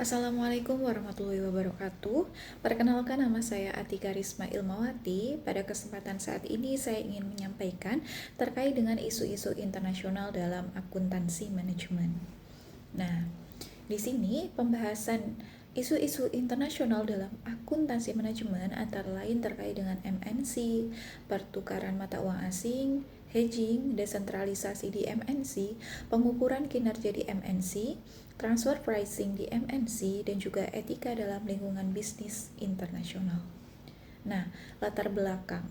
Assalamualaikum warahmatullahi wabarakatuh. Perkenalkan, nama saya Atika Risma Ilmawati. Pada kesempatan saat ini saya ingin menyampaikan terkait dengan isu-isu internasional dalam akuntansi manajemen. Nah, di sini pembahasan isu-isu internasional dalam akuntansi manajemen antara lain terkait dengan MNC, pertukaran mata uang asing, hedging, desentralisasi di MNC, pengukuran kinerja di MNC, transfer pricing di MNC, dan juga etika dalam lingkungan bisnis internasional. Nah, latar belakang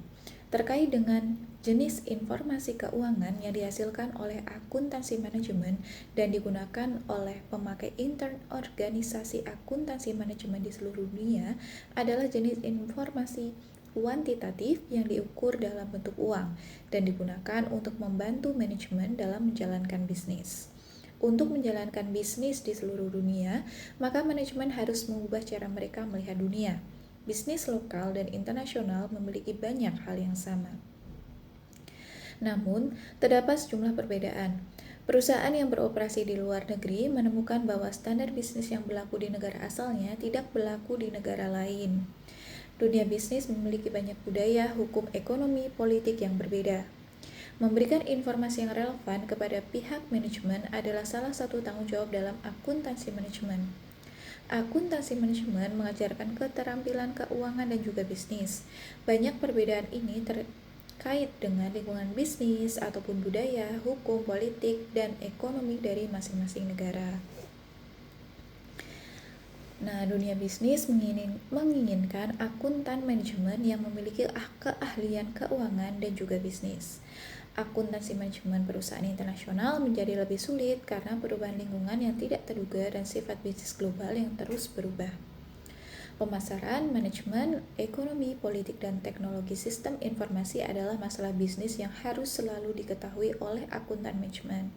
terkait dengan jenis informasi keuangan yang dihasilkan oleh akuntansi manajemen dan digunakan oleh pemakai intern organisasi akuntansi manajemen di seluruh dunia adalah jenis informasi kuantitatif yang diukur dalam bentuk uang dan digunakan untuk membantu manajemen dalam menjalankan bisnis. Untuk menjalankan bisnis di seluruh dunia, maka manajemen harus mengubah cara mereka melihat dunia. Bisnis lokal dan internasional memiliki banyak hal yang sama. Namun, terdapat sejumlah perbedaan. Perusahaan yang beroperasi di luar negeri menemukan bahwa standar bisnis yang berlaku di negara asalnya tidak berlaku di negara lain. Dunia bisnis memiliki banyak budaya, hukum, ekonomi, politik yang berbeda. Memberikan informasi yang relevan kepada pihak manajemen adalah salah satu tanggung jawab dalam akuntansi manajemen. Akuntansi manajemen mengajarkan keterampilan keuangan dan juga bisnis. Banyak perbedaan ini terkait dengan lingkungan bisnis ataupun budaya, hukum, politik, dan ekonomi dari masing-masing negara. Nah, dunia bisnis menginginkan akuntan manajemen yang memiliki keahlian keuangan dan juga bisnis. Akuntansi manajemen perusahaan internasional menjadi lebih sulit karena perubahan lingkungan yang tidak terduga dan sifat bisnis global yang terus berubah. Pemasaran, manajemen, ekonomi, politik, dan teknologi sistem informasi adalah masalah bisnis yang harus selalu diketahui oleh akuntan manajemen.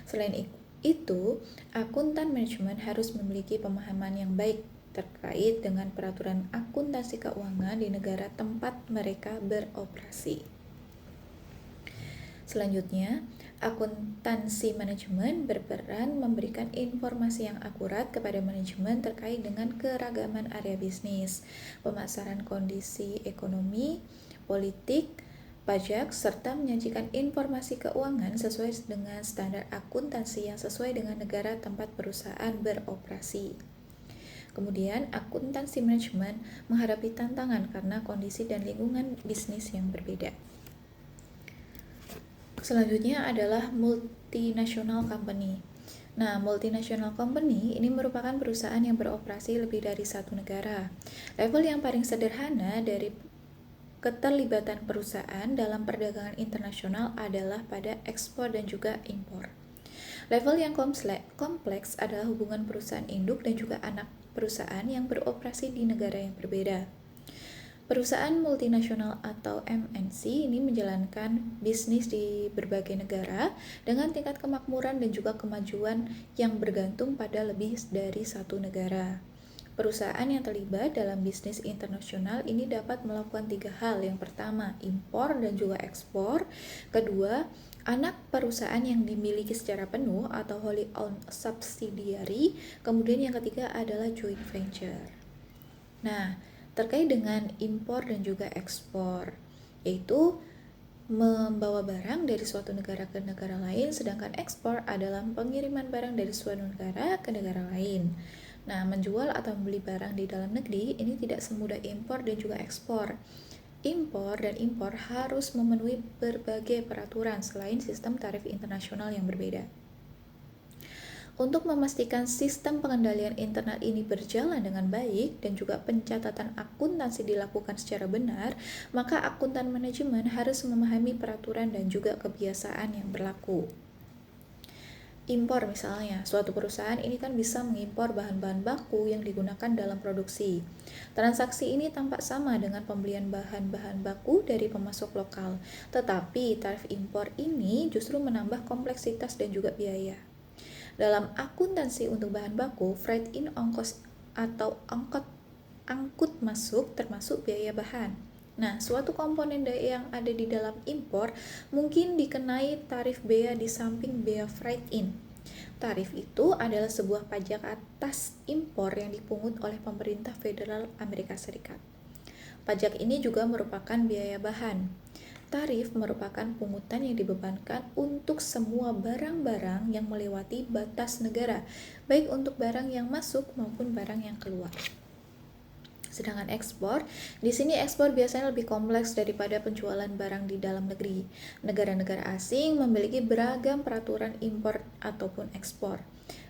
Selain itu, akuntan manajemen harus memiliki pemahaman yang baik terkait dengan peraturan akuntansi keuangan di negara tempat mereka beroperasi. Selanjutnya, akuntansi manajemen berperan memberikan informasi yang akurat kepada manajemen terkait dengan keragaman area bisnis, pemasaran kondisi ekonomi, politik, pajak, serta menyajikan informasi keuangan sesuai dengan standar akuntansi yang sesuai dengan negara tempat perusahaan beroperasi. Kemudian, akuntansi manajemen menghadapi tantangan karena kondisi dan lingkungan bisnis yang berbeda. Selanjutnya adalah multinational company. Nah, multinational company ini merupakan perusahaan yang beroperasi lebih dari satu negara. Level yang paling sederhana dari keterlibatan perusahaan dalam perdagangan internasional adalah pada ekspor dan juga impor. Level yang kompleks adalah hubungan perusahaan induk dan juga anak perusahaan yang beroperasi di negara yang berbeda. Perusahaan multinasional atau MNC ini menjalankan bisnis di berbagai negara dengan tingkat kemakmuran dan juga kemajuan yang bergantung pada lebih dari satu negara. Perusahaan yang terlibat dalam bisnis internasional ini dapat melakukan 3 hal. Yang pertama, impor dan juga ekspor. Kedua, anak perusahaan yang dimiliki secara penuh atau wholly owned subsidiary. Kemudian yang ketiga adalah joint venture. Nah, terkait dengan impor dan juga ekspor, yaitu membawa barang dari suatu negara ke negara lain, sedangkan ekspor adalah pengiriman barang dari suatu negara ke negara lain. Nah, menjual atau membeli barang di dalam negeri ini tidak semudah impor dan juga ekspor. Impor dan impor harus memenuhi berbagai peraturan selain sistem tarif internasional yang berbeda. Untuk memastikan sistem pengendalian internal ini berjalan dengan baik dan juga pencatatan akuntansi dilakukan secara benar, maka akuntan manajemen harus memahami peraturan dan juga kebiasaan yang berlaku. Impor misalnya, suatu perusahaan ini kan bisa mengimpor bahan-bahan baku yang digunakan dalam produksi. Transaksi ini tampak sama dengan pembelian bahan-bahan baku dari pemasok lokal, tetapi tarif impor ini justru menambah kompleksitas dan juga biaya. Dalam akuntansi untuk bahan baku, freight in ongkos atau angkut masuk termasuk biaya bahan. Nah, suatu komponen yang ada di dalam impor mungkin dikenai tarif bea di samping bea freight in. Tarif itu adalah sebuah pajak atas impor yang dipungut oleh pemerintah federal Amerika Serikat. Pajak ini juga merupakan biaya bahan. Tarif merupakan pungutan yang dibebankan untuk semua barang-barang yang melewati batas negara, baik untuk barang yang masuk maupun barang yang keluar. Sedangkan ekspor, di sini ekspor biasanya lebih kompleks daripada penjualan barang di dalam negeri. Negara-negara asing memiliki beragam peraturan impor ataupun ekspor.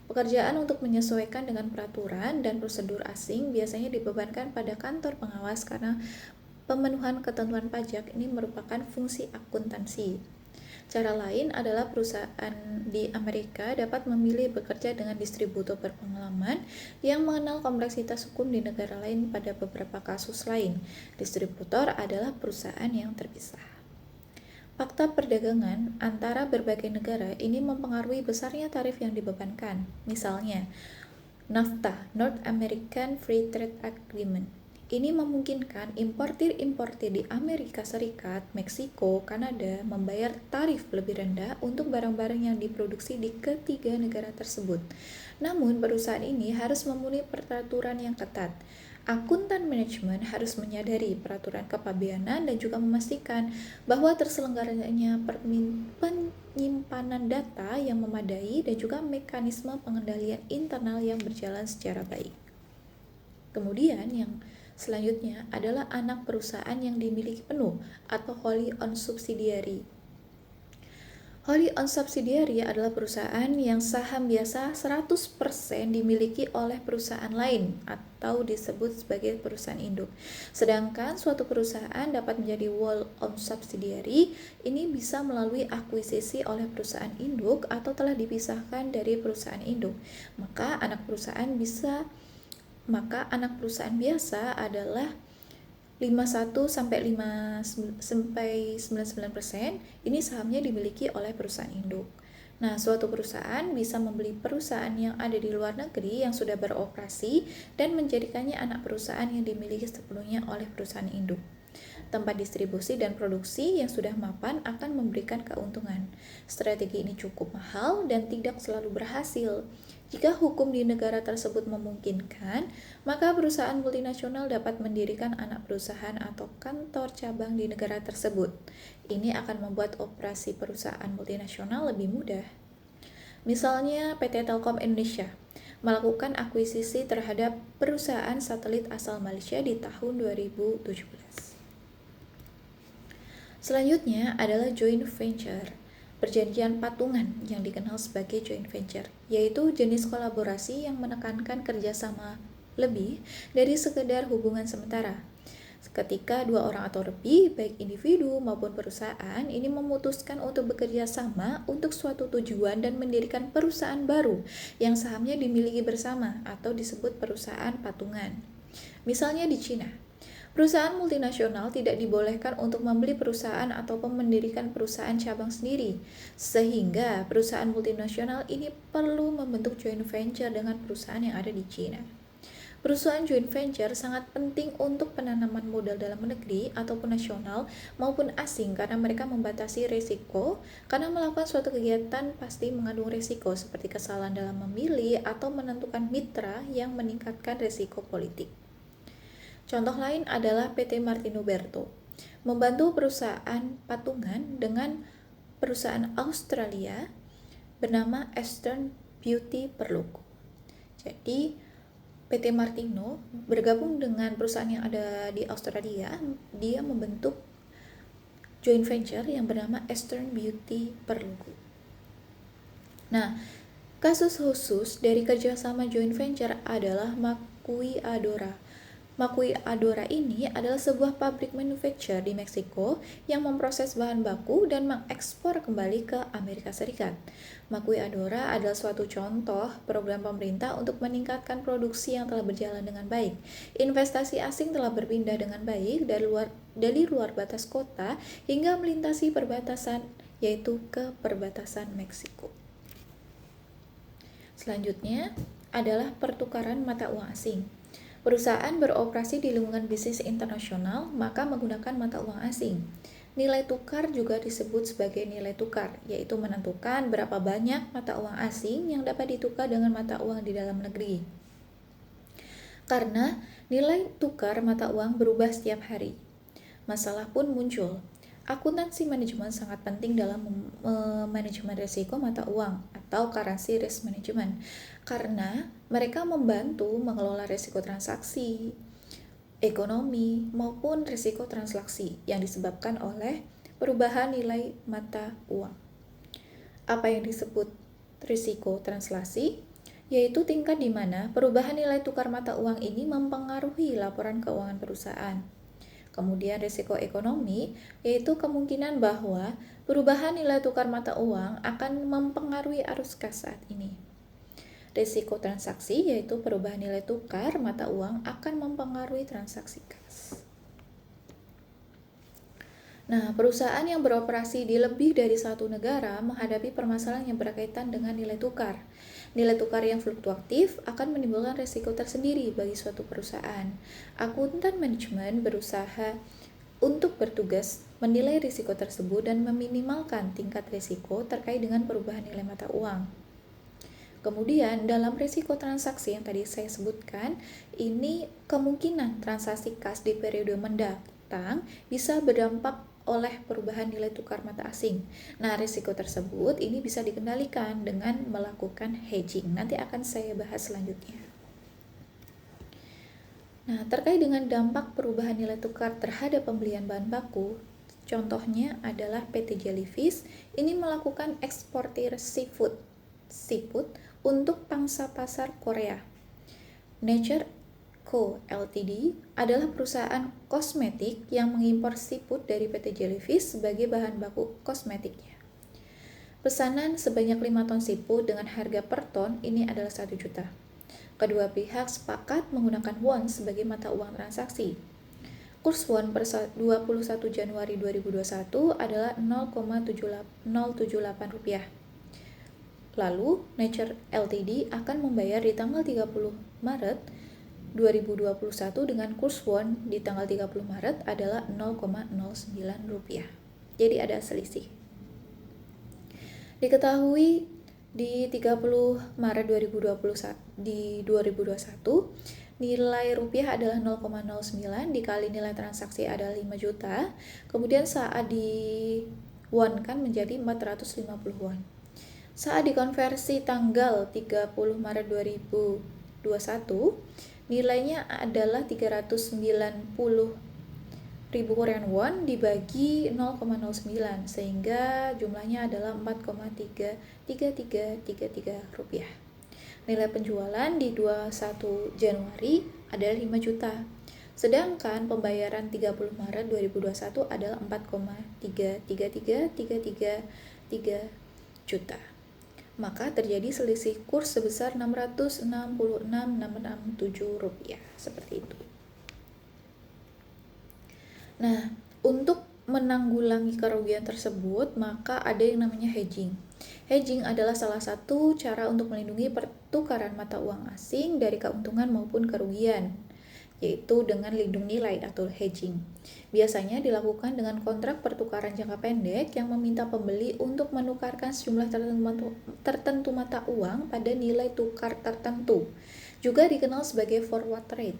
Pekerjaan untuk menyesuaikan dengan peraturan dan prosedur asing biasanya dibebankan pada kantor pengawas karena pemenuhan ketentuan pajak ini merupakan fungsi akuntansi. Cara lain adalah perusahaan di Amerika dapat memilih bekerja dengan distributor berpengalaman yang mengenal kompleksitas hukum di negara lain. Pada beberapa kasus lain, distributor adalah perusahaan yang terpisah. Fakta perdagangan antara berbagai negara ini mempengaruhi besarnya tarif yang dibebankan. Misalnya, NAFTA, North American Free Trade Agreement. Ini memungkinkan importir-importir di Amerika Serikat, Meksiko, Kanada membayar tarif lebih rendah untuk barang-barang yang diproduksi di ketiga negara tersebut. Namun, perusahaan ini harus memenuhi peraturan yang ketat. Akuntan manajemen harus menyadari peraturan kepabeanan dan juga memastikan bahwa terselenggaranya penyimpanan data yang memadai dan juga mekanisme pengendalian internal yang berjalan secara baik. Kemudian yang selanjutnya adalah anak perusahaan yang dimiliki penuh atau wholly owned subsidiary. Wholly owned subsidiary adalah perusahaan yang saham biasa 100% dimiliki oleh perusahaan lain atau disebut sebagai perusahaan induk. Sedangkan suatu perusahaan dapat menjadi wholly owned subsidiary ini bisa melalui akuisisi oleh perusahaan induk atau telah dipisahkan dari perusahaan induk. Maka anak perusahaan biasa adalah 51 sampai 99% ini sahamnya dimiliki oleh perusahaan induk. Nah, suatu perusahaan bisa membeli perusahaan yang ada di luar negeri yang sudah beroperasi dan menjadikannya anak perusahaan yang dimiliki sepenuhnya oleh perusahaan induk. Tempat distribusi dan produksi yang sudah mapan akan memberikan keuntungan. Strategi ini cukup mahal dan tidak selalu berhasil. Jika hukum di negara tersebut memungkinkan, maka perusahaan multinasional dapat mendirikan anak perusahaan atau kantor cabang di negara tersebut. Ini akan membuat operasi perusahaan multinasional lebih mudah. Misalnya PT Telkom Indonesia melakukan akuisisi terhadap perusahaan satelit asal Malaysia di tahun 2017. Selanjutnya adalah joint venture. Perjanjian patungan yang dikenal sebagai joint venture, yaitu jenis kolaborasi yang menekankan kerjasama lebih dari sekedar hubungan sementara. Ketika dua orang atau lebih, baik individu maupun perusahaan, ini memutuskan untuk bekerja sama untuk suatu tujuan dan mendirikan perusahaan baru yang sahamnya dimiliki bersama atau disebut perusahaan patungan. Misalnya di Cina, perusahaan multinasional tidak dibolehkan untuk membeli perusahaan ataupun mendirikan perusahaan cabang sendiri, sehingga perusahaan multinasional ini perlu membentuk joint venture dengan perusahaan yang ada di Cina. Perusahaan joint venture sangat penting untuk penanaman modal dalam negeri ataupun nasional maupun asing karena mereka membatasi risiko, karena melakukan suatu kegiatan pasti mengandung risiko seperti kesalahan dalam memilih atau menentukan mitra yang meningkatkan risiko politik. Contoh lain adalah PT Martino Berto, membantu perusahaan patungan dengan perusahaan Australia bernama Eastern Beauty Perluku. Jadi, PT Martino bergabung dengan perusahaan yang ada di Australia, dia membentuk joint venture yang bernama Eastern Beauty Perluku. Nah, kasus khusus dari kerjasama joint venture adalah Makui Adora. Makui Adora ini adalah sebuah pabrik manufacture di Meksiko yang memproses bahan baku dan mengekspor kembali ke Amerika Serikat. Makui Adora adalah suatu contoh program pemerintah untuk meningkatkan produksi yang telah berjalan dengan baik. Investasi asing telah berpindah dengan baik dari luar batas kota hingga melintasi perbatasan, yaitu ke perbatasan Meksiko. Selanjutnya adalah pertukaran mata uang asing. Perusahaan beroperasi di lingkungan bisnis internasional, maka menggunakan mata uang asing. Nilai tukar juga disebut sebagai nilai tukar, yaitu menentukan berapa banyak mata uang asing yang dapat ditukar dengan mata uang di dalam negeri. Karena nilai tukar mata uang berubah setiap hari, masalah pun muncul. Akuntansi manajemen sangat penting dalam manajemen risiko mata uang atau currency risk management karena mereka membantu mengelola risiko transaksi, ekonomi, maupun risiko transaksi yang disebabkan oleh perubahan nilai mata uang. Apa yang disebut risiko translasi? Yaitu tingkat di mana perubahan nilai tukar mata uang ini mempengaruhi laporan keuangan perusahaan. Kemudian risiko ekonomi, yaitu kemungkinan bahwa perubahan nilai tukar mata uang akan mempengaruhi arus kas saat ini. Risiko transaksi, yaitu perubahan nilai tukar mata uang akan mempengaruhi transaksi kas. Nah, perusahaan yang beroperasi di lebih dari satu negara menghadapi permasalahan yang berkaitan dengan nilai tukar. Nilai tukar yang fluktuatif akan menimbulkan risiko tersendiri bagi suatu perusahaan. Akuntan manajemen berusaha untuk bertugas menilai risiko tersebut dan meminimalkan tingkat risiko terkait dengan perubahan nilai mata uang. Kemudian dalam risiko transaksi yang tadi saya sebutkan, ini kemungkinan transaksi kas di periode mendatang bisa berdampak oleh perubahan nilai tukar mata asing. Nah, risiko tersebut ini bisa dikendalikan dengan melakukan hedging. Nanti akan saya bahas selanjutnya. Nah, terkait dengan dampak perubahan nilai tukar terhadap pembelian bahan baku, contohnya adalah PT Jellyfish ini melakukan eksportir seafood untuk pangsa pasar Korea. Nature Co. Ltd. adalah perusahaan kosmetik yang mengimpor seafood dari PT Jellyfish sebagai bahan baku kosmetiknya. Pesanan sebanyak 5 ton seafood dengan harga per ton ini adalah 1 juta. Kedua pihak sepakat menggunakan won sebagai mata uang transaksi. Kurs won per 21 Januari 2021 adalah 0,078 rupiah. Lalu, Nature Ltd. akan membayar di tanggal 30 Maret 2021 dengan kurs won di tanggal 30 Maret adalah 0,09 rupiah. Jadi ada selisih. Diketahui di 30 Maret 2021 nilai rupiah adalah 0,09 dikali nilai transaksi adalah 5 juta. Kemudian saat di won kan menjadi 450 won. Saat dikonversi tanggal 30 Maret 2021 nilainya adalah 390.000 Korean won dibagi 0,09 sehingga jumlahnya adalah 4,33333 rupiah. Nilai penjualan di 21 Januari adalah 5 juta. Sedangkan pembayaran 30 Maret 2021 adalah 4,33333 juta. Maka terjadi selisih kurs sebesar 666,667 rupiah, seperti itu. Nah, untuk menanggulangi kerugian tersebut, maka ada yang namanya hedging. Hedging adalah salah satu cara untuk melindungi pertukaran mata uang asing dari keuntungan maupun kerugian, yaitu dengan lindung nilai atau hedging. Biasanya dilakukan dengan kontrak pertukaran jangka pendek yang meminta pembeli untuk menukarkan sejumlah tertentu mata uang pada nilai tukar tertentu, juga dikenal sebagai forward trade.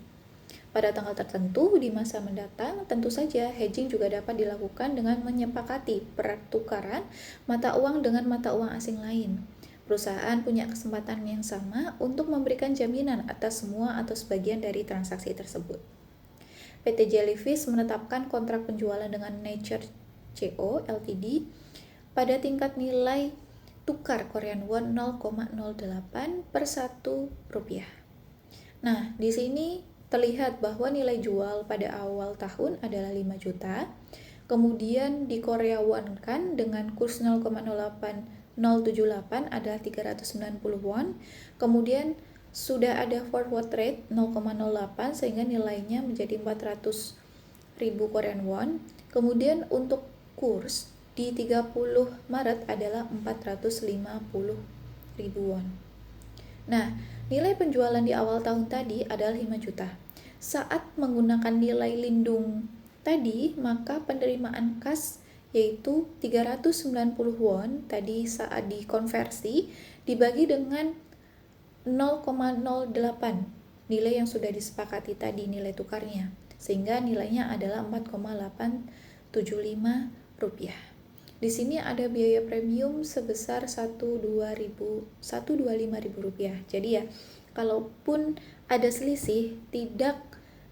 Pada tanggal tertentu di masa mendatang, tentu saja hedging juga dapat dilakukan dengan menyepakati pertukaran mata uang dengan mata uang asing lain. Perusahaan punya kesempatan yang sama untuk memberikan jaminan atas semua atau sebagian dari transaksi tersebut. PT Jellyfish menetapkan kontrak penjualan dengan Nature Co. Ltd. pada tingkat nilai tukar Korean won 0,08 per 1 rupiah. Nah, di sini terlihat bahwa nilai jual pada awal tahun adalah 5 juta. Kemudian di Korea won kan dengan kurs 0,078 adalah 390 won. Kemudian sudah ada forward rate 0,08 sehingga nilainya menjadi 400.000 Korean won. Kemudian untuk kurs di 30 Maret adalah 450.000 won. Nah, nilai penjualan di awal tahun tadi adalah 5 juta. Saat menggunakan nilai lindung tadi, maka penerimaan kas yaitu 390 won tadi saat dikonversi dibagi dengan 0,08 nilai yang sudah disepakati tadi nilai tukarnya, sehingga nilainya adalah 4,875 rupiah. Di sini ada biaya premium sebesar 125.000 rupiah. Jadi ya, kalaupun ada selisih, tidak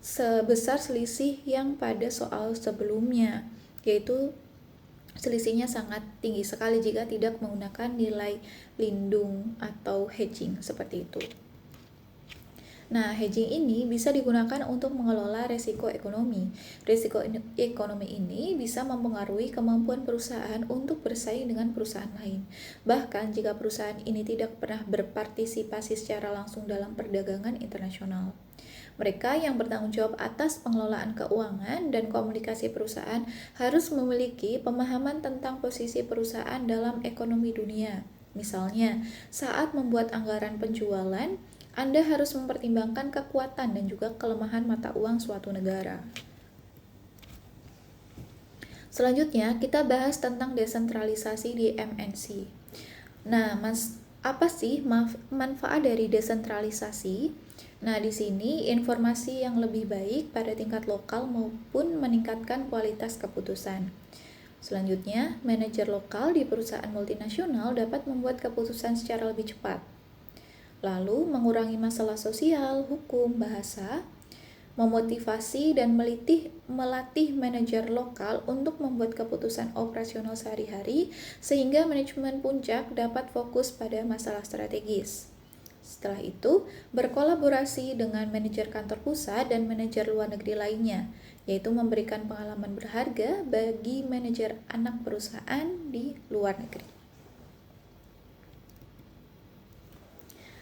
sebesar selisih yang pada soal sebelumnya, yaitu selisihnya sangat tinggi sekali jika tidak menggunakan nilai lindung atau hedging seperti itu. Nah, hedging ini bisa digunakan untuk mengelola risiko ekonomi. Risiko ekonomi ini bisa mempengaruhi kemampuan perusahaan untuk bersaing dengan perusahaan lain. Bahkan jika perusahaan ini tidak pernah berpartisipasi secara langsung dalam perdagangan internasional. Mereka yang bertanggung jawab atas pengelolaan keuangan dan komunikasi perusahaan harus memiliki pemahaman tentang posisi perusahaan dalam ekonomi dunia. Misalnya, saat membuat anggaran penjualan, Anda harus mempertimbangkan kekuatan dan juga kelemahan mata uang suatu negara. Selanjutnya, kita bahas tentang desentralisasi di MNC. Nah, apa sih manfaat dari desentralisasi? Nah, di sini informasi yang lebih baik pada tingkat lokal maupun meningkatkan kualitas keputusan. Selanjutnya, manajer lokal di perusahaan multinasional dapat membuat keputusan secara lebih cepat. Lalu, mengurangi masalah sosial, hukum, bahasa, memotivasi dan melatih manajer lokal untuk membuat keputusan operasional sehari-hari sehingga manajemen puncak dapat fokus pada masalah strategis. Setelah itu, berkolaborasi dengan manajer kantor pusat dan manajer luar negeri lainnya, yaitu memberikan pengalaman berharga bagi manajer anak perusahaan di luar negeri.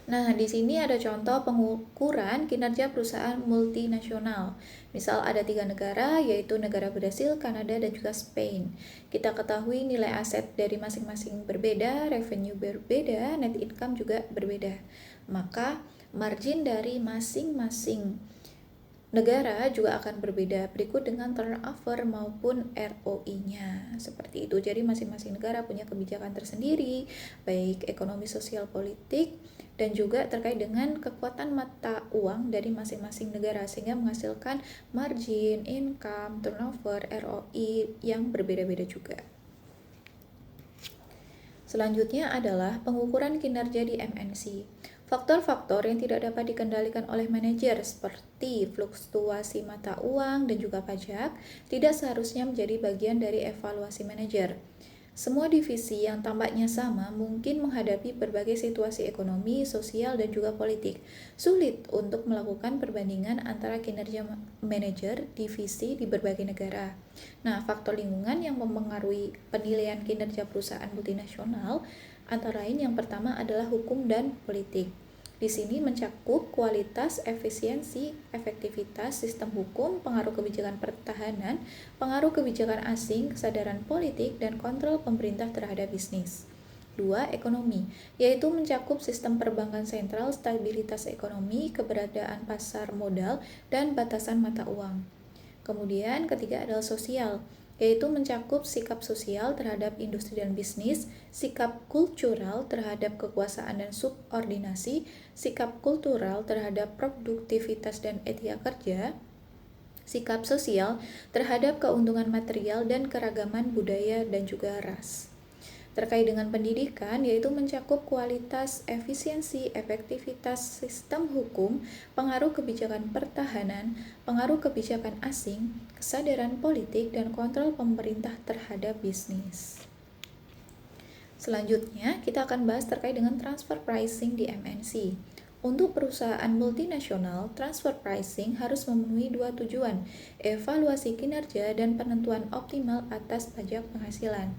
Nah, di sini ada contoh pengukuran kinerja perusahaan multinasional. Misal ada 3 negara, yaitu negara Brasil, Kanada, dan juga Spain. Kita ketahui nilai aset dari masing-masing berbeda, revenue berbeda, net income juga berbeda. Maka, margin dari masing-masing negara juga akan berbeda berikut dengan turnover maupun ROI-nya. Seperti itu. Jadi masing-masing negara punya kebijakan tersendiri, baik ekonomi, sosial, politik, dan juga terkait dengan kekuatan mata uang dari masing-masing negara sehingga menghasilkan margin, income, turnover, ROI yang berbeda-beda juga. Selanjutnya adalah pengukuran kinerja di MNC. Faktor-faktor yang tidak dapat dikendalikan oleh manajer seperti fluktuasi mata uang dan juga pajak tidak seharusnya menjadi bagian dari evaluasi manajer. Semua divisi yang tampaknya sama mungkin menghadapi berbagai situasi ekonomi, sosial, dan juga politik. Sulit untuk melakukan perbandingan antara kinerja manajer divisi di berbagai negara. Nah, faktor lingkungan yang mempengaruhi penilaian kinerja perusahaan multinasional antara lain yang pertama adalah hukum dan politik. Di sini mencakup kualitas, efisiensi, efektivitas sistem hukum, pengaruh kebijakan pertahanan, pengaruh kebijakan asing, kesadaran politik, dan kontrol pemerintah terhadap bisnis. 2. Ekonomi, yaitu mencakup sistem perbankan sentral, stabilitas ekonomi, keberadaan pasar modal, dan batasan mata uang. Kemudian ketiga adalah sosial, yaitu mencakup sikap sosial terhadap industri dan bisnis, sikap kultural terhadap kekuasaan dan subordinasi, sikap kultural terhadap produktivitas dan etika kerja, sikap sosial terhadap keuntungan material dan keragaman budaya dan juga ras. Terkait dengan pendidikan, yaitu mencakup kualitas, efisiensi, efektivitas sistem hukum, pengaruh kebijakan pertahanan, pengaruh kebijakan asing, kesadaran politik, dan kontrol pemerintah terhadap bisnis. Selanjutnya, kita akan bahas terkait dengan transfer pricing di MNC. Untuk perusahaan multinasional, transfer pricing harus memenuhi 2 tujuan, evaluasi kinerja dan penentuan optimal atas pajak penghasilan.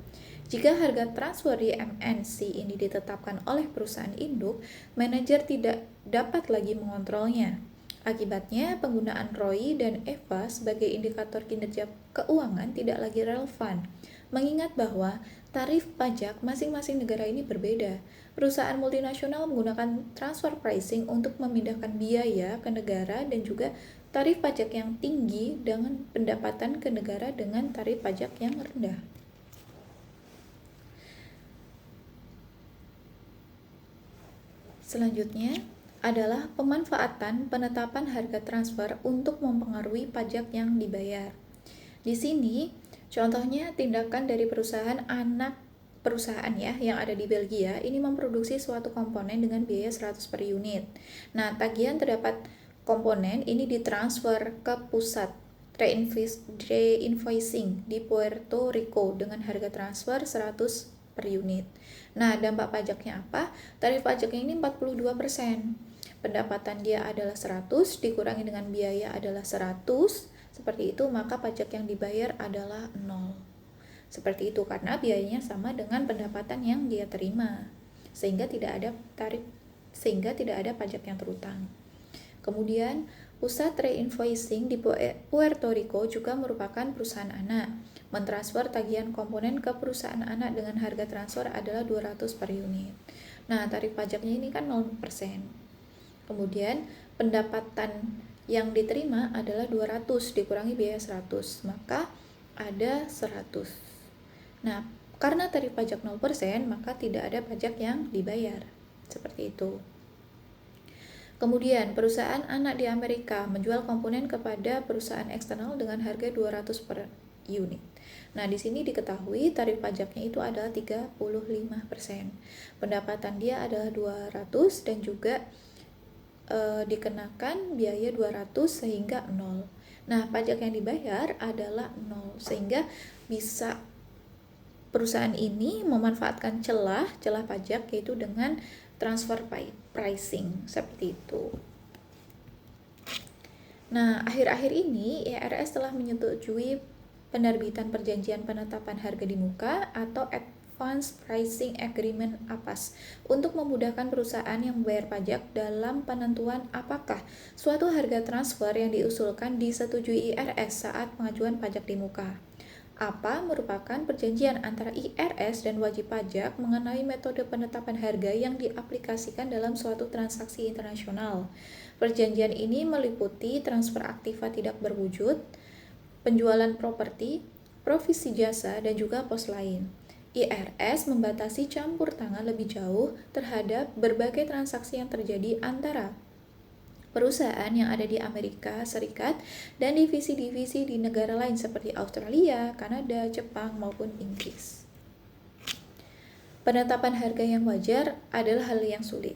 Jika harga transfer di MNC ini ditetapkan oleh perusahaan induk, manajer tidak dapat lagi mengontrolnya. Akibatnya, penggunaan ROI dan EVA sebagai indikator kinerja keuangan tidak lagi relevan, mengingat bahwa tarif pajak masing-masing negara ini berbeda. Perusahaan multinasional menggunakan transfer pricing untuk memindahkan biaya ke negara dan juga tarif pajak yang tinggi dengan pendapatan ke negara dengan tarif pajak yang rendah. Selanjutnya adalah pemanfaatan penetapan harga transfer untuk mempengaruhi pajak yang dibayar. Di sini contohnya tindakan dari perusahaan anak perusahaan ya yang ada di Belgia ini memproduksi suatu komponen dengan biaya 100 per unit. Nah, tagihan terdapat komponen ini ditransfer ke pusat reinvoicing di Puerto Rico dengan harga transfer 100 per unit. Nah, dampak pajaknya apa? Tarif pajaknya ini 42%. Pendapatan dia adalah 100 dikurangi dengan biaya adalah 100. Seperti itu, maka pajak yang dibayar adalah 0. Seperti itu karena biayanya sama dengan pendapatan yang dia terima. Sehingga tidak ada pajak yang terutang. Kemudian, pusat reinvoicing di Puerto Rico juga merupakan perusahaan anak. Mentransfer tagihan komponen ke perusahaan anak dengan harga transfer adalah 200 per unit. Nah, tarif pajaknya ini kan 0%. Kemudian, pendapatan yang diterima adalah 200 dikurangi biaya 100, maka ada 100. Nah, karena tarif pajak 0%, maka tidak ada pajak yang dibayar. Seperti itu. Kemudian, perusahaan anak di Amerika menjual komponen kepada perusahaan eksternal dengan harga 200 per unit. Nah, di sini diketahui tarif pajaknya itu adalah 35%. Pendapatan dia adalah 200 dan juga dikenakan biaya 200 sehingga 0. Nah, pajak yang dibayar adalah 0 sehingga bisa perusahaan ini memanfaatkan celah pajak yaitu dengan transfer pricing seperti itu. Nah, akhir-akhir ini IRS telah menyetujui penerbitan perjanjian penetapan harga di muka atau Advance Pricing Agreement (APAS) untuk memudahkan perusahaan yang membayar pajak dalam penentuan apakah suatu harga transfer yang diusulkan disetujui IRS saat pengajuan pajak di muka. APA merupakan perjanjian antara IRS dan wajib pajak mengenai metode penetapan harga yang diaplikasikan dalam suatu transaksi internasional. Perjanjian ini meliputi transfer aktiva tidak berwujud, penjualan properti, provisi jasa, dan juga pos lain. IRS membatasi campur tangan lebih jauh terhadap berbagai transaksi yang terjadi antara perusahaan yang ada di Amerika Serikat dan divisi-divisi di negara lain seperti Australia, Kanada, Jepang, maupun Inggris. Penetapan harga yang wajar adalah hal yang sulit.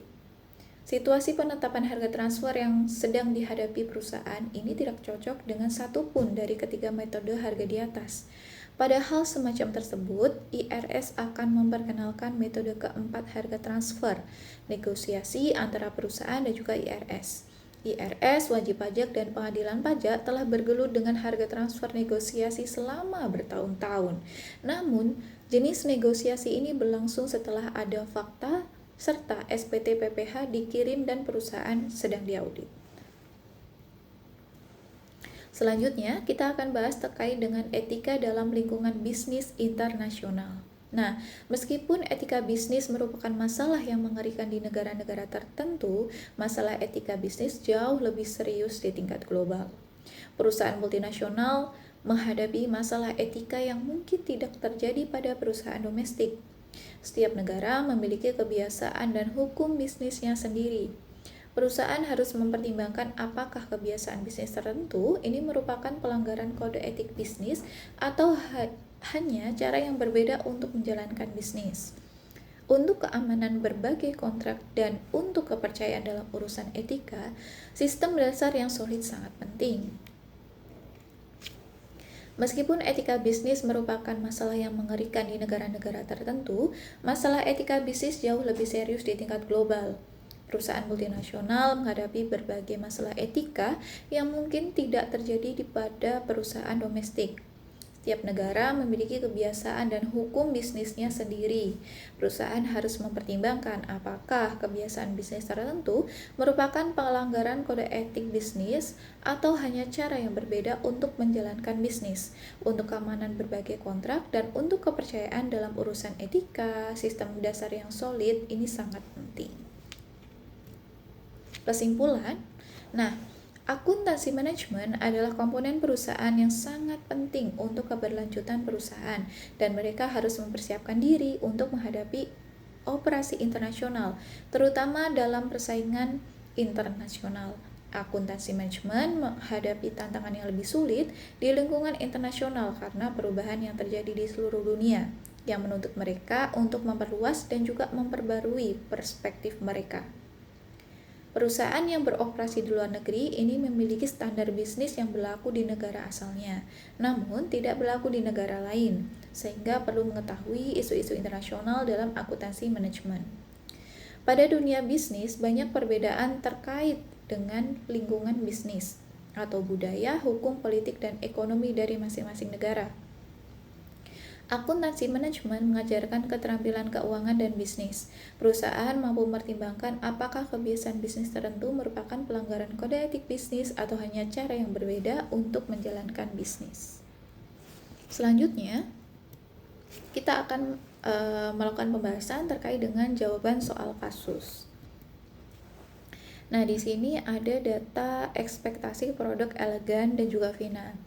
Situasi penetapan harga transfer yang sedang dihadapi perusahaan ini tidak cocok dengan satupun dari ketiga metode harga di atas. Pada hal semacam tersebut, IRS akan memperkenalkan metode keempat harga transfer, negosiasi antara perusahaan dan juga IRS. IRS, wajib pajak, dan pengadilan pajak telah bergelut dengan harga transfer negosiasi selama bertahun-tahun. Namun, jenis negosiasi ini berlangsung setelah ada fakta serta SPT PPh dikirim dan perusahaan sedang diaudit. Selanjutnya, kita akan bahas terkait dengan etika dalam lingkungan bisnis internasional. Nah, meskipun etika bisnis merupakan masalah yang mengerikan di negara-negara tertentu, masalah etika bisnis jauh lebih serius di tingkat global. Perusahaan multinasional menghadapi masalah etika yang mungkin tidak terjadi pada perusahaan domestik. Setiap negara memiliki kebiasaan dan hukum bisnisnya sendiri. Perusahaan harus mempertimbangkan apakah kebiasaan bisnis tertentu ini merupakan pelanggaran kode etik bisnis atau hanya cara yang berbeda untuk menjalankan bisnis. Untuk keamanan berbagai kontrak dan untuk kepercayaan dalam urusan etika, sistem dasar yang solid sangat penting. Meskipun etika bisnis merupakan masalah yang mengerikan di negara-negara tertentu, masalah etika bisnis jauh lebih serius di tingkat global. Perusahaan multinasional menghadapi berbagai masalah etika yang mungkin tidak terjadi pada perusahaan domestik. Setiap negara memiliki kebiasaan dan hukum bisnisnya sendiri. Perusahaan harus mempertimbangkan apakah kebiasaan bisnis tertentu merupakan pelanggaran kode etik bisnis atau hanya cara yang berbeda untuk menjalankan bisnis. Untuk keamanan berbagai kontrak dan untuk kepercayaan dalam urusan etika, sistem dasar yang solid ini sangat penting. Kesimpulan, akuntansi manajemen adalah komponen perusahaan yang sangat penting untuk keberlanjutan perusahaan dan mereka harus mempersiapkan diri untuk menghadapi operasi internasional, terutama dalam persaingan internasional. Akuntansi manajemen menghadapi tantangan yang lebih sulit di lingkungan internasional karena perubahan yang terjadi di seluruh dunia, yang menuntut mereka untuk memperluas dan juga memperbarui perspektif mereka. Perusahaan yang beroperasi di luar negeri ini memiliki standar bisnis yang berlaku di negara asalnya, namun tidak berlaku di negara lain, sehingga perlu mengetahui isu-isu internasional dalam akuntansi manajemen. Pada dunia bisnis, banyak perbedaan terkait dengan lingkungan bisnis atau budaya, hukum, politik, dan ekonomi dari masing-masing negara. Akuntansi manajemen mengajarkan keterampilan keuangan dan bisnis. Perusahaan mampu mempertimbangkan apakah kebiasaan bisnis tertentu merupakan pelanggaran kode etik bisnis atau hanya cara yang berbeda untuk menjalankan bisnis. Selanjutnya, kita akan melakukan pembahasan terkait dengan jawaban soal kasus. Nah, di sini ada data ekspektasi produk elegan dan juga fina.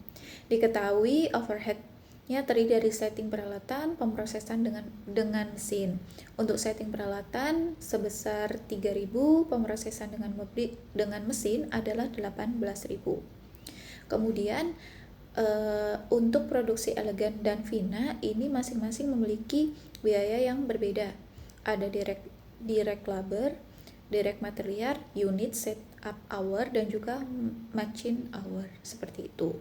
Diketahui overhead-nya terdiri dari setting peralatan, pemrosesan dengan mesin. Untuk setting peralatan sebesar 3.000, pemrosesan dengan mesin adalah 18.000. Kemudian untuk produksi elegan dan fina ini masing-masing memiliki biaya yang berbeda. Ada direct labor, direct material, unit, setup hour, dan juga machine hour, seperti itu.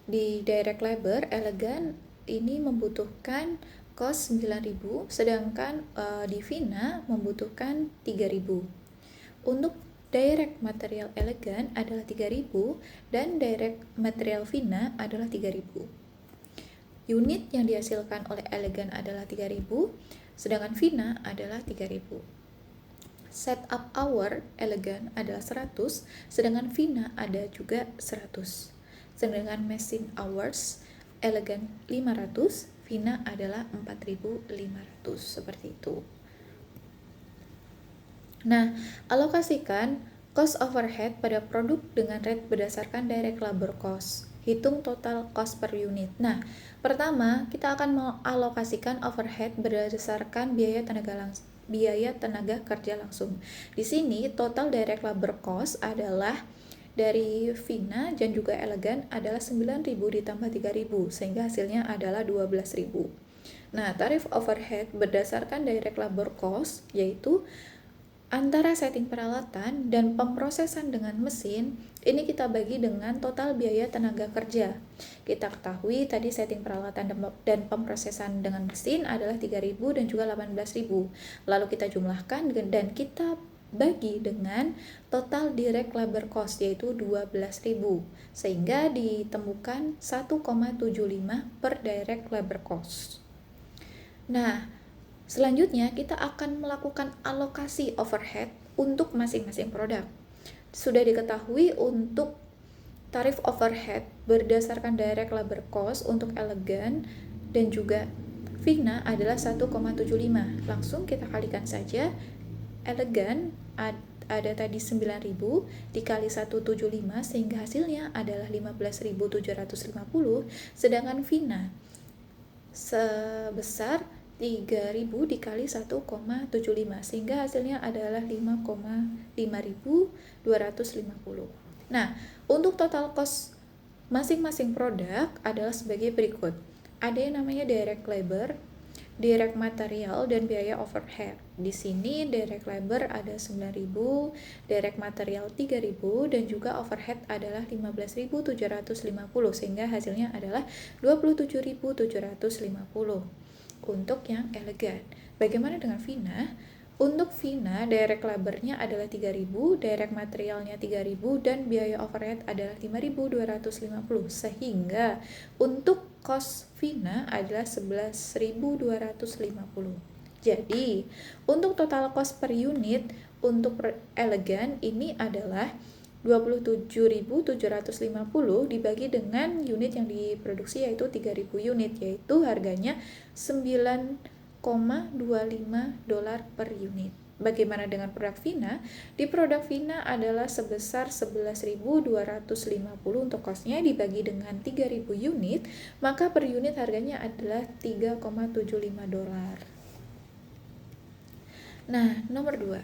Di direct labor, elegan ini membutuhkan cost 9.000, sedangkan di fina membutuhkan 3.000. Untuk direct material elegan adalah 3.000 dan direct material fina adalah 3.000. Unit yang dihasilkan oleh elegan adalah 3.000, sedangkan fina adalah 3.000. Setup hour elegan adalah 100, sedangkan fina ada juga 100. Sedangkan machine hours elegan 500, fina adalah 4.500, seperti itu. Nah, alokasikan cost overhead pada produk dengan rate berdasarkan direct labor cost. Hitung total cost per unit. Nah, pertama kita akan mengalokasikan overhead berdasarkan biaya tenaga kerja langsung. Di sini total direct labor cost adalah dari fina dan juga elegan adalah 9.000 ditambah 3.000 sehingga hasilnya adalah 12.000. Nah, tarif overhead berdasarkan direct labor cost yaitu antara setting peralatan dan pemrosesan dengan mesin, ini kita bagi dengan total biaya tenaga kerja. Kita ketahui tadi setting peralatan dan pemrosesan dengan mesin adalah 3.000 dan juga 18.000. Lalu kita jumlahkan dan kita bagi dengan total direct labor cost yaitu 12.000. Sehingga ditemukan 1,75 per direct labor cost. Nah, selanjutnya kita akan melakukan alokasi overhead untuk masing-masing produk. Sudah diketahui untuk tarif overhead berdasarkan direct labor cost untuk elegan dan juga fina adalah 1,75. Langsung kita kalikan saja. Elegan ada tadi 9.000 dikali 175 sehingga hasilnya adalah 15.750, sedangkan fina sebesar 3.000 dikali 1,75 sehingga hasilnya adalah 5.250. Nah, untuk total cost masing-masing produk adalah sebagai berikut. Ada yang namanya direct labor, direct material, dan biaya overhead. Di sini direct labor ada 9.000, direct material 3.000, dan juga overhead adalah 15.750 sehingga hasilnya adalah 27.750. Untuk yang elegan. Bagaimana dengan fina? Untuk fina, direct labor-nya adalah 3.000, direct materialnya 3.000, dan biaya overhead adalah 5.250. Sehingga untuk cost fina adalah 11.250. Jadi, untuk total cost per unit untuk elegan ini adalah 27.750 dibagi dengan unit yang diproduksi yaitu 3.000 unit, yaitu harganya $9,25 per unit. Bagaimana dengan produk fina? Di produk fina adalah sebesar 11.250 untuk costnya dibagi dengan 3.000 unit, maka per unit harganya adalah $3,75. Nah, nomor 2,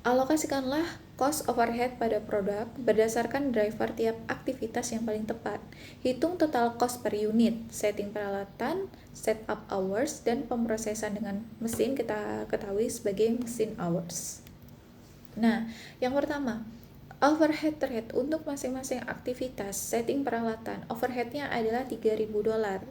alokasikanlah cost overhead pada produk berdasarkan driver tiap aktivitas yang paling tepat. Hitung total cost per unit, setting peralatan, setup hours, dan pemrosesan dengan mesin kita ketahui sebagai mesin hours. Nah, yang pertama, overhead rate untuk masing-masing aktivitas. Setting peralatan, overheadnya adalah $3.000,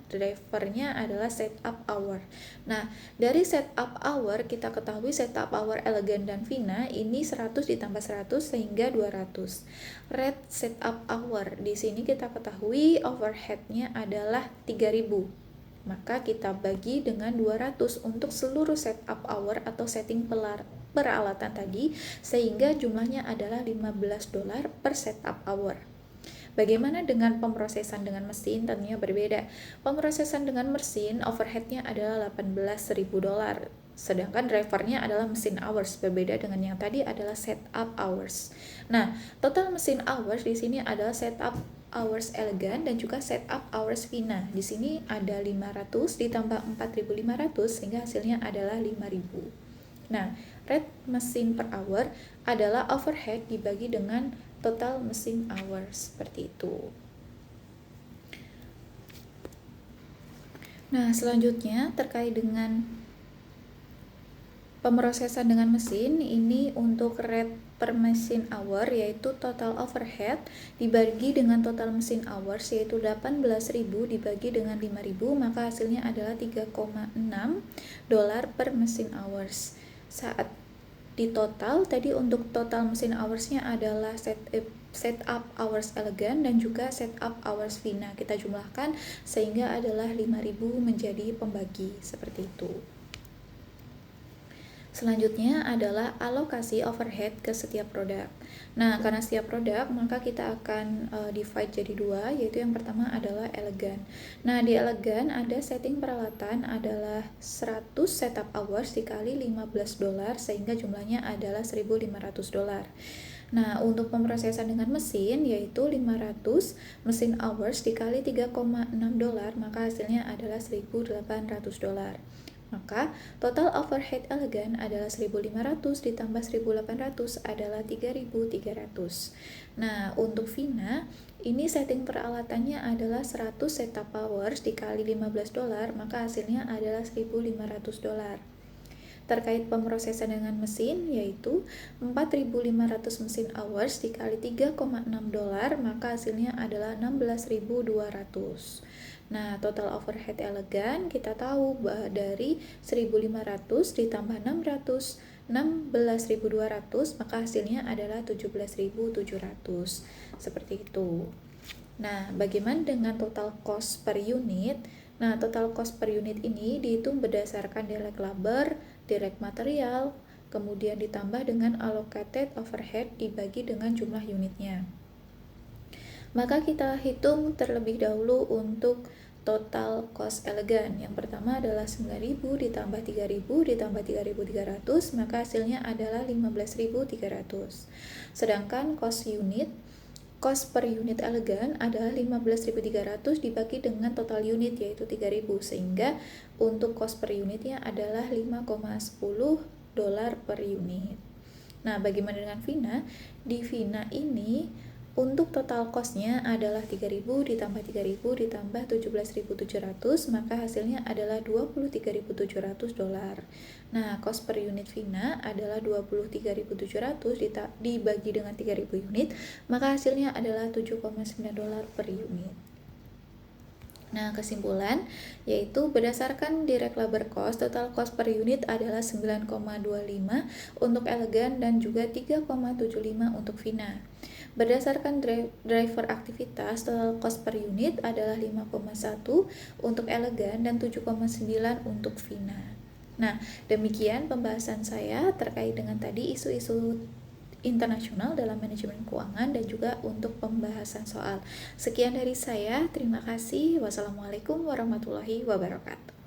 drivernya adalah setup hour. Nah, dari setup hour kita ketahui setup hour Elegan dan Vina ini 100 ditambah 100 sehingga 200. Rate setup hour, di sini kita ketahui overheadnya adalah 3.000. Maka kita bagi dengan 200 untuk seluruh setup hour atau setting peralatan tadi, sehingga jumlahnya adalah $15 per setup hour. Bagaimana dengan pemrosesan dengan mesin? Tentunya berbeda. Pemrosesan dengan mesin overheadnya adalah $18.000, sedangkan drivernya adalah mesin hours, berbeda dengan yang tadi adalah setup hours. Nah, total mesin hours di sini adalah setup hours Elegan dan juga setup hours Vina. Di sini ada 500 ditambah 4.500 sehingga hasilnya adalah 5.000. Nah, rate mesin per hour adalah overhead dibagi dengan total mesin hours, seperti itu. Nah, selanjutnya terkait dengan pemrosesan dengan mesin, ini untuk rate per mesin hour yaitu total overhead dibagi dengan total mesin hours yaitu 18.000 dibagi dengan 5.000, maka hasilnya adalah $3,6 per mesin hours. Saat di total tadi untuk total mesin hoursnya adalah setup hours Elegan dan juga setup hours Vina, kita jumlahkan sehingga adalah 5.000 menjadi pembagi, seperti itu. Selanjutnya adalah alokasi overhead ke setiap produk. Nah, karena setiap produk maka kita akan divide jadi 2, yaitu yang pertama adalah Elegan. Nah, di Elegan ada setting peralatan adalah 100 setup hours dikali $15 sehingga jumlahnya adalah $1.500. Nah, untuk pemrosesan dengan mesin yaitu 500 mesin hours dikali $3,6, maka hasilnya adalah $1.800. Maka total overhead Elegan adalah 1.500 ditambah 1.800 adalah 3.300. Nah, untuk Vina ini setting peralatannya adalah 100 setup hours dikali $15, maka hasilnya adalah $1.500. Terkait pemrosesan dengan mesin yaitu 4.500 mesin hours dikali $3,6, maka hasilnya adalah 16.200. Nah, total overhead Elegan kita tahu dari 1.500 ditambah 600, 16.200, maka hasilnya adalah 17.700. Seperti itu. Nah, bagaimana dengan total cost per unit? Nah, total cost per unit ini dihitung berdasarkan direct labor, direct material, kemudian ditambah dengan allocated overhead dibagi dengan jumlah unitnya. Maka kita hitung terlebih dahulu untuk total cost Elegan. Yang pertama adalah 9.000 ditambah 3.000 ditambah 3.300, maka hasilnya adalah 15.300. Sedangkan cost per unit Elegan adalah 15.300 dibagi dengan total unit yaitu 3.000, sehingga untuk cost per unitnya adalah $5,10 per unit. Nah, bagaimana dengan Vina? Di Vina ini untuk total cost-nya adalah 3.000 ditambah 3.000 ditambah 17.700, maka hasilnya adalah $23.700. Nah, cost per unit Vina adalah 23.700 dibagi dengan 3.000 unit, maka hasilnya adalah $7,9 per unit. Nah, kesimpulan yaitu berdasarkan direct labor cost, total cost per unit adalah 9,25 untuk Elegan dan juga 3,75 untuk Vina. Berdasarkan driver aktivitas, total cost per unit adalah 5,1 untuk Elegan dan 7,9 untuk Vina. Nah, demikian pembahasan saya terkait dengan tadi isu-isu internasional dalam manajemen keuangan dan juga untuk pembahasan soal. Sekian dari saya, terima kasih. Wassalamualaikum warahmatullahi wabarakatuh.